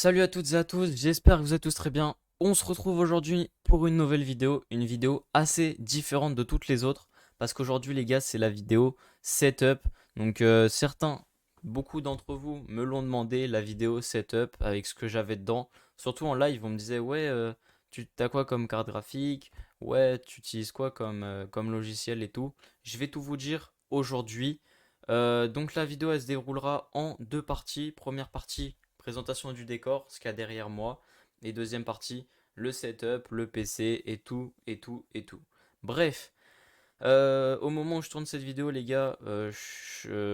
Salut à toutes et à tous, j'espère que vous êtes tous très bien. On se retrouve aujourd'hui pour une nouvelle vidéo, une vidéo assez différente de toutes les autres, parce qu'aujourd'hui les gars c'est la vidéo setup. Donc beaucoup d'entre vous me l'ont demandé, la vidéo setup avec ce que j'avais dedans. Surtout en live, on me disait ouais, tu t'as quoi comme carte graphique? Ouais, tu utilises quoi comme logiciel et tout. Je vais tout vous dire aujourd'hui. Donc la vidéo elle se déroulera en deux parties. Première partie présentation du décor, ce qu'il y a derrière moi. Et deuxième partie, le setup, le PC et tout, et tout, et tout. Bref, au moment où je tourne cette vidéo, les gars,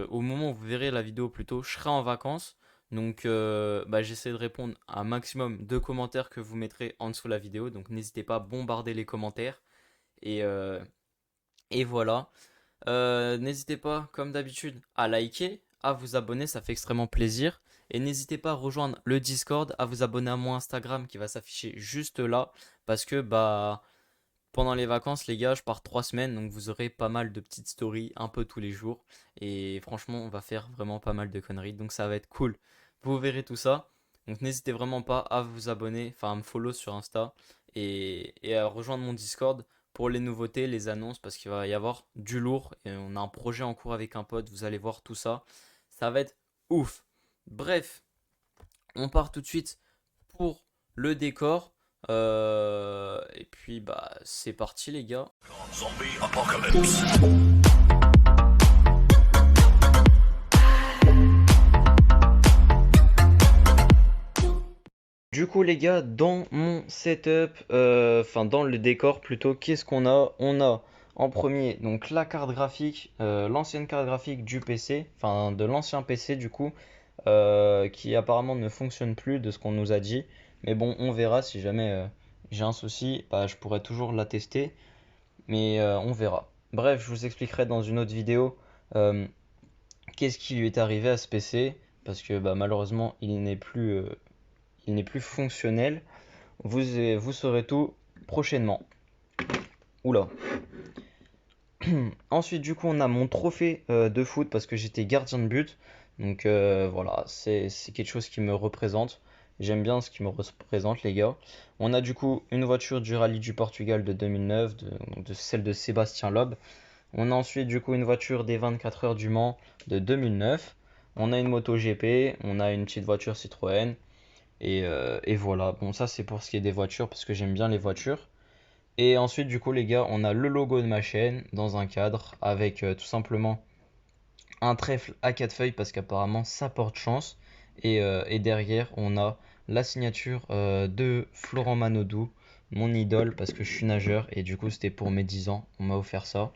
au moment où vous verrez la vidéo plutôt, je serai en vacances. Donc, j'essaie de répondre à un maximum de commentaires que vous mettrez en dessous de la vidéo. Donc, n'hésitez pas à bombarder les commentaires. Et, euh, et voilà. N'hésitez pas, comme d'habitude, à liker, à vous abonner, ça fait extrêmement plaisir. Et n'hésitez pas à rejoindre le Discord, à vous abonner à mon Instagram qui va s'afficher juste là. Parce que pendant les vacances, les gars, je pars 3 semaines, donc vous aurez pas mal de petites stories un peu tous les jours. Et franchement, on va faire vraiment pas mal de conneries, donc ça va être cool. Vous verrez tout ça. Donc n'hésitez vraiment pas à vous abonner, enfin à me follow sur Insta et à rejoindre mon Discord pour les nouveautés, les annonces, parce qu'il va y avoir du lourd. Et on a un projet en cours avec un pote, vous allez voir tout ça. Ça va être ouf. Bref, on part tout de suite pour le décor. Et puis c'est parti les gars. Zombie apocalypse. Du coup les gars, dans mon setup, enfin dans le décor plutôt, qu'est-ce qu'on a? On a en premier donc la carte graphique, l'ancienne carte graphique du PC, enfin de l'ancien PC du coup, qui apparemment ne fonctionne plus de ce qu'on nous a dit. Mais bon, on verra si jamais j'ai un souci, je pourrais toujours la tester, mais on verra. Bref, je vous expliquerai dans une autre vidéo euh, qu'est-ce qui lui est arrivé à ce PC, parce que malheureusement il n'est plus fonctionnel. Vous saurez tout prochainement. Oula. Ensuite, du coup, on a mon trophée de foot parce que j'étais gardien de but. Donc voilà, c'est quelque chose qui me représente. J'aime bien ce qui me représente, les gars. On a du coup une voiture du Rallye du Portugal de 2009, de celle de Sébastien Loeb. On a ensuite du coup une voiture des 24 heures du Mans de 2009. On a une moto GP, on a une petite voiture Citroën. Et voilà, bon ça c'est pour ce qui est des voitures parce que j'aime bien les voitures. Et ensuite du coup les gars, on a le logo de ma chaîne dans un cadre avec tout simplement un trèfle à quatre feuilles parce qu'apparemment ça porte chance. Et derrière on a la signature de Florent Manodou, mon idole parce que je suis nageur et du coup c'était pour mes 10 ans, on m'a offert ça.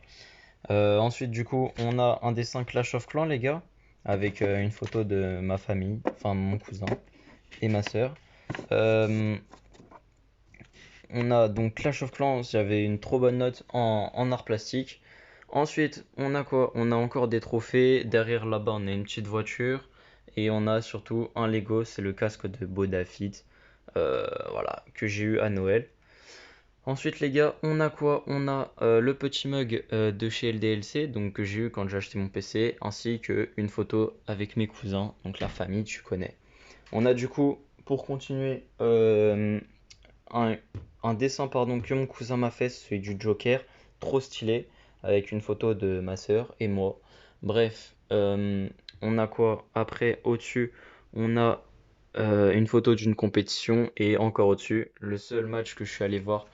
Ensuite du coup on a un dessin Clash of Clans les gars avec une photo de ma famille, enfin mon cousin et ma sœur. Euh, on a donc Clash of Clans, j'avais une trop bonne note en art plastique. Ensuite, on a quoi? On a encore des trophées. Derrière là-bas, on a une petite voiture. Et on a surtout un Lego, c'est le casque de Boba Fett. Voilà, que j'ai eu à Noël. Ensuite, les gars, on a quoi? On a le petit mug de chez LDLC, donc que j'ai eu quand j'ai acheté mon PC, ainsi qu'une photo avec mes cousins, donc la famille, tu connais. On a du coup, pour continuer, un, un dessin pardon, que mon cousin m'a fait, celui du Joker, trop stylé, avec une photo de ma sœur et moi. Bref, on a quoi? Après, au-dessus, on a une photo d'une compétition et encore au-dessus, le seul match que je suis allé voir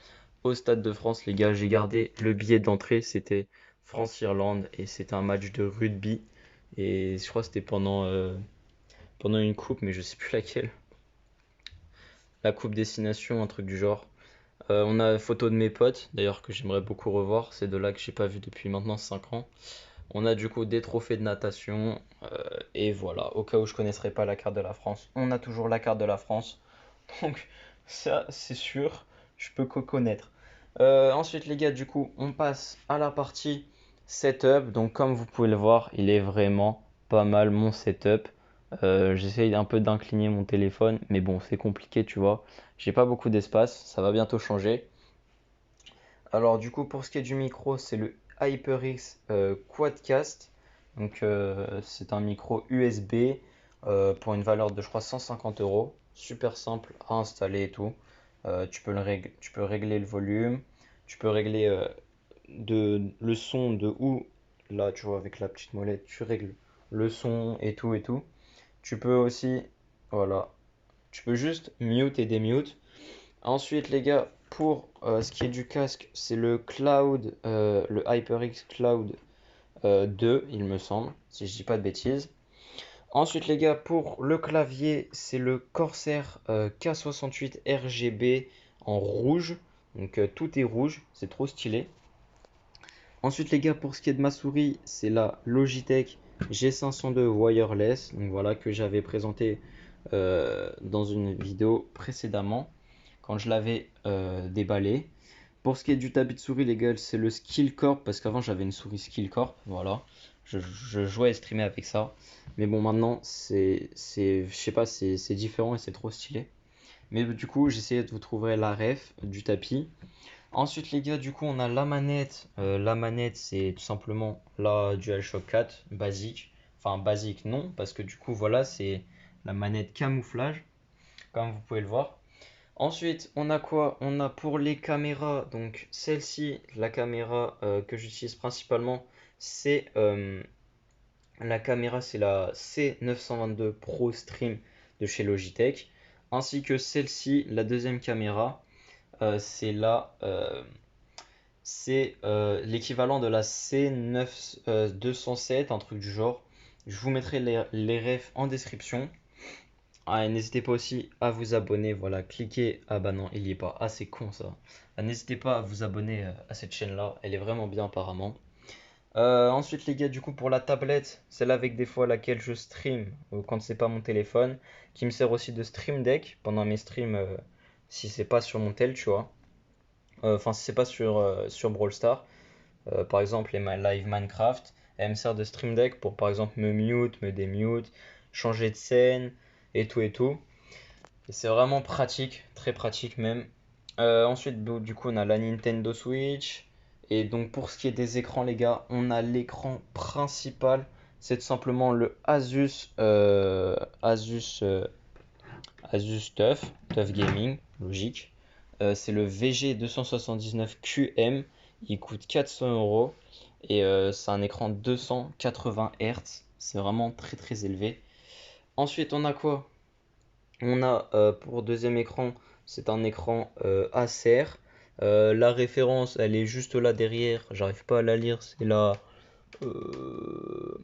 au Stade de France, les gars, j'ai gardé le billet d'entrée, c'était France-Irlande et c'était un match de rugby et je crois que c'était pendant une coupe, mais je sais plus laquelle. La coupe destination, un truc du genre. On a une photo de mes potes, d'ailleurs que j'aimerais beaucoup revoir, c'est de là que j'ai pas vu depuis maintenant 5 ans. On a du coup des trophées de natation, et voilà, au cas où je connaisserais pas la carte de la France, on a toujours la carte de la France. Donc ça c'est sûr, je peux que connaître. Ensuite les gars, du coup, on passe à la partie setup. Donc comme vous pouvez le voir, il est vraiment pas mal mon setup. J'essaye un peu d'incliner mon téléphone, mais bon, c'est compliqué, tu vois. J'ai pas beaucoup d'espace, ça va bientôt changer. Alors du coup, pour ce qui est du micro, c'est le HyperX Quadcast. Donc c'est un micro USB pour une valeur de je crois 150 euros. super simple à installer et tout. Tu peux régler le volume, tu peux régler le son de où, là tu vois avec la petite molette, tu règles le son et tout et tout. Tu peux aussi, voilà, tu peux juste mute et démute. Ensuite les gars, pour ce qui est du casque, c'est le Cloud, le HyperX Cloud 2, il me semble, si je dis pas de bêtises. Ensuite les gars, pour le clavier, c'est le Corsair K68 RGB en rouge. Donc tout est rouge, c'est trop stylé. Ensuite les gars, pour ce qui est de ma souris, c'est la Logitech G502 Wireless. Donc voilà, que j'avais présenté dans une vidéo précédemment, quand je l'avais déballé. Pour ce qui est du tapis de souris, les gars, c'est le Skillcorp, parce qu'avant j'avais une souris Skillcorp, voilà. Je jouais et streamais avec ça. Mais bon, maintenant, je sais pas, c'est différent et c'est trop stylé. Mais du coup, j'essayais de vous trouver la ref du tapis. Ensuite, les gars, du coup, on a la manette. La manette, c'est tout simplement la DualShock 4, basique. Enfin, basique, non, parce que du coup, voilà, c'est la manette camouflage, comme vous pouvez le voir. Ensuite, on a quoi? On a pour les caméras, donc celle-ci, la caméra que j'utilise principalement, c'est la caméra, c'est la C922 Pro Stream de chez Logitech, ainsi que celle-ci, la deuxième caméra, c'est l'équivalent de la C9 207, un truc du genre. Je vous mettrai les refs en description. Ah, et n'hésitez pas aussi à vous abonner. Voilà, cliquez. Ah bah non, il y est pas. Ah, c'est con ça. Ah, n'hésitez pas à vous abonner à cette chaîne-là. Elle est vraiment bien apparemment. Ensuite, les gars, du coup, pour la tablette, celle avec des fois laquelle je stream quand c'est pas mon téléphone, qui me sert aussi de stream deck pendant mes streams si c'est pas sur mon tel, tu vois. Enfin, si c'est pas sur Brawl Stars. Par exemple, les live Minecraft, elle me sert de stream deck pour par exemple me mute, me démute, changer de scène et tout et tout. Et c'est vraiment pratique, très pratique même. Ensuite, du coup, on a la Nintendo Switch. Et donc, pour ce qui est des écrans, les gars, on a l'écran principal. C'est tout simplement le Asus TUF Gaming, logique. C'est le VG279QM. Il coûte 400 € et c'est un écran 280 Hz. C'est vraiment très très élevé. Ensuite, on a quoi? On a pour deuxième écran, c'est un écran Acer. La référence, elle est juste là derrière. J'arrive pas à la lire. Euh,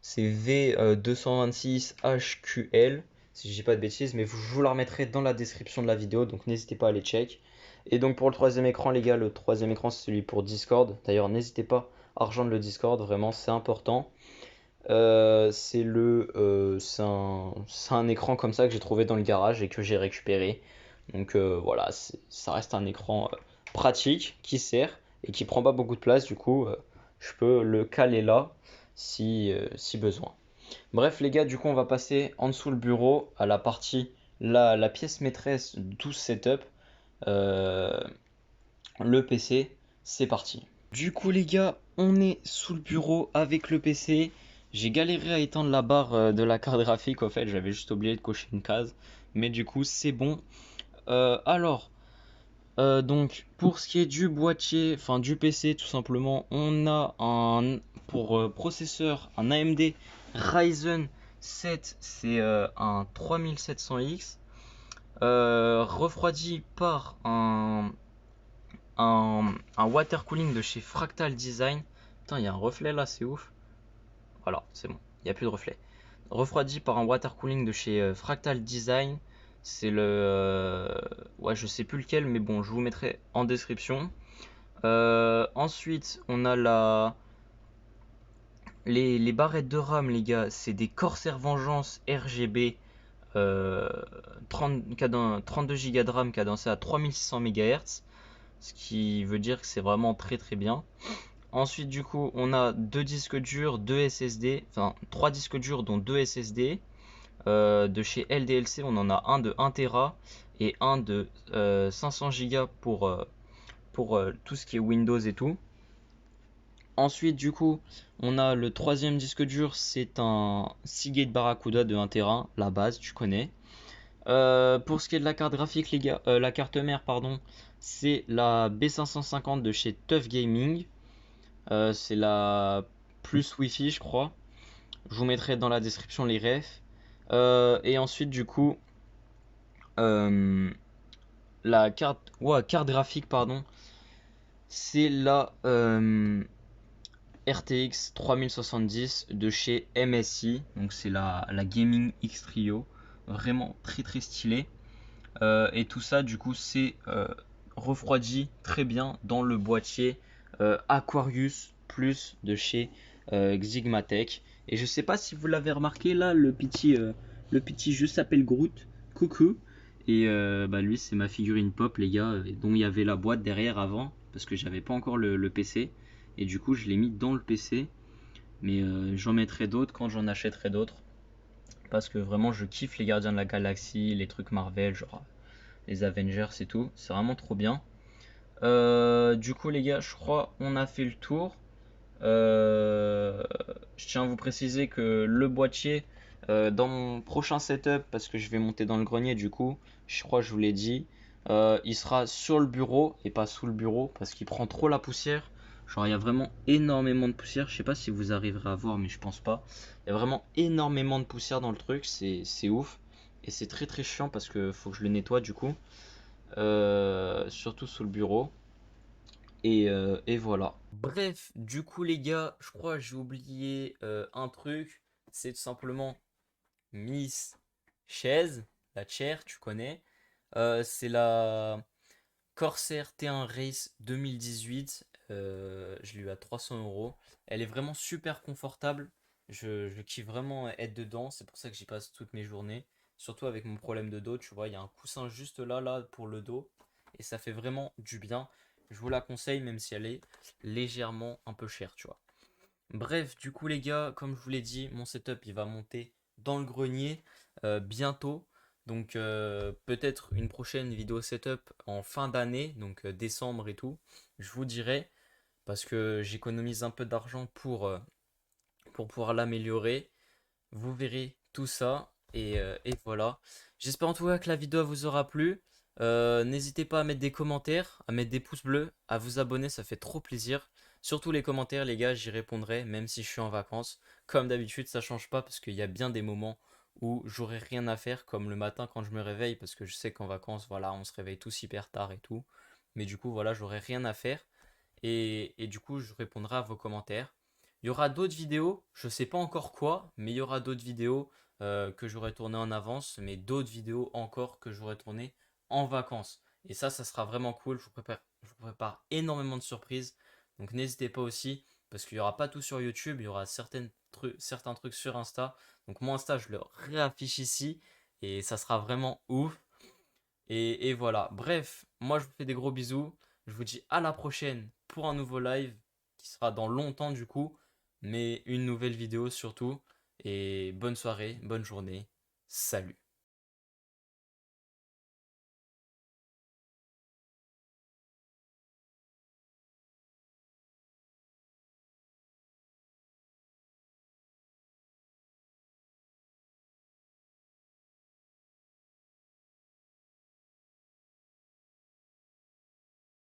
c'est V226HQL, si je dis pas de bêtises, mais je vous la remettrai dans la description de la vidéo, donc n'hésitez pas à aller check. Et donc pour le troisième écran, les gars, le troisième écran c'est celui pour Discord. D'ailleurs, n'hésitez pas à rejoindre le Discord, vraiment c'est important. C'est un écran comme ça que j'ai trouvé dans le garage et que j'ai récupéré. Donc voilà, ça reste un écran pratique qui sert et qui prend pas beaucoup de place. Du coup, je peux le caler là si besoin. Bref, les gars, du coup, on va passer en dessous le bureau à la partie, la pièce maîtresse de tout ce setup. Euh, le PC, c'est parti. Du coup, les gars, on est sous le bureau avec le PC. J'ai galéré à éteindre la barre de la carte graphique. Au fait, j'avais juste oublié de cocher une case. Mais du coup, c'est bon. Donc, pour ce qui est du boîtier, enfin du PC, tout simplement, on a pour processeur un AMD Ryzen 7. C'est un 3700X. Refroidi par un water cooling de chez Fractal Design. Putain, il y a un reflet là, c'est ouf. Voilà, c'est bon, il n'y a plus de reflet. Refroidi par un water cooling de chez Fractal Design. C'est ouais, je sais plus lequel, mais bon, je vous mettrai en description. Ensuite, on a les barrettes de RAM, les gars. C'est des Corsair Vengeance RGB 32 Go de RAM cadencé à 3600 MHz. Ce qui veut dire que c'est vraiment très très bien. Ensuite, du coup, on a deux disques durs, deux SSD, enfin trois disques durs dont deux SSD. De chez LDLC, on en a un de 1 Tera et un de 500 Go pour tout ce qui est Windows et tout. Ensuite, du coup, on a le troisième disque dur, c'est un Seagate Barracuda de 1 Tera, la base, tu connais. Pour ce qui est de la carte graphique, les gars, la carte mère, pardon, c'est la B550 de chez Tough Gaming. C'est la plus Wi-Fi, je crois. Je vous mettrai dans la description les refs. Et ensuite, du coup, euh, la carte graphique, pardon, c'est la RTX 3070 de chez MSI. Donc, c'est la Gaming X Trio. Vraiment très très stylé. Et tout ça, du coup, c'est refroidi très bien dans le boîtier Aquarius Plus de chez Xigmatech. Et je sais pas si vous l'avez remarqué, là, le petit jeu s'appelle Groot. Coucou. Et bah, lui, c'est ma figurine pop, les gars, dont il y avait la boîte derrière avant, parce que j'avais pas encore le PC. Et du coup, je l'ai mis dans le PC. Mais j'en mettrai d'autres quand j'en achèterai d'autres. Parce que vraiment, je kiffe les Gardiens de la Galaxie, les trucs Marvel, genre les Avengers et tout. C'est vraiment trop bien. Du coup, les gars, je crois on a fait le tour. Je tiens à vous préciser que le boîtier, dans mon prochain setup, parce que je vais monter dans le grenier, du coup, je crois que je vous l'ai dit, il sera sur le bureau et pas sous le bureau parce qu'il prend trop la poussière. Genre, il y a vraiment énormément de poussière. Je sais pas si vous arriverez à voir, mais je pense pas. Il y a vraiment énormément de poussière dans le truc. C'est ouf. Et c'est très très chiant parce que faut que je le nettoie du coup. Surtout sous le bureau. Et voilà. Bref, du coup les gars, je crois que j'ai oublié un truc. C'est tout simplement Miss Chaise, la chair, tu connais. C'est la Corsair T1 Race 2018. Je l'ai eu à 300 euros. Elle est vraiment super confortable. Je kiffe vraiment être dedans. C'est pour ça que j'y passe toutes mes journées. Surtout avec mon problème de dos, tu vois, il y a un coussin juste là pour le dos. Et ça fait vraiment du bien. Je vous la conseille, même si elle est légèrement un peu chère, tu vois. Bref, du coup les gars, comme je vous l'ai dit, mon setup il va monter dans le grenier bientôt. Donc peut-être une prochaine vidéo setup en fin d'année, donc décembre et tout. Je vous dirai parce que j'économise un peu d'argent pour pouvoir l'améliorer. Vous verrez tout ça et voilà. J'espère en tout cas que la vidéo vous aura plu. N'hésitez pas à mettre des commentaires, à mettre des pouces bleus, à vous abonner, ça fait trop plaisir. Surtout les commentaires, les gars, j'y répondrai même si je suis en vacances. Comme d'habitude, ça change pas parce qu'il y a bien des moments où j'aurai rien à faire, comme le matin quand je me réveille, parce que je sais qu'en vacances, voilà, on se réveille tous hyper tard et tout. Mais du coup, voilà, j'aurai rien à faire. Et du coup, je répondrai à vos commentaires. Il y aura d'autres vidéos, je sais pas encore quoi, mais il y aura d'autres vidéos que j'aurai tournées en avance, mais d'autres vidéos encore que j'aurai tournées en vacances. Et ça sera vraiment cool. Je vous prépare énormément de surprises. Donc n'hésitez pas aussi, parce qu'il n'y aura pas tout sur YouTube, il y aura certains trucs sur Insta. Donc mon Insta, je le réaffiche ici, et ça sera vraiment ouf. Et voilà. Bref, moi je vous fais des gros bisous. Je vous dis à la prochaine pour un nouveau live qui sera dans longtemps du coup, mais une nouvelle vidéo surtout. Et bonne soirée, bonne journée. Salut.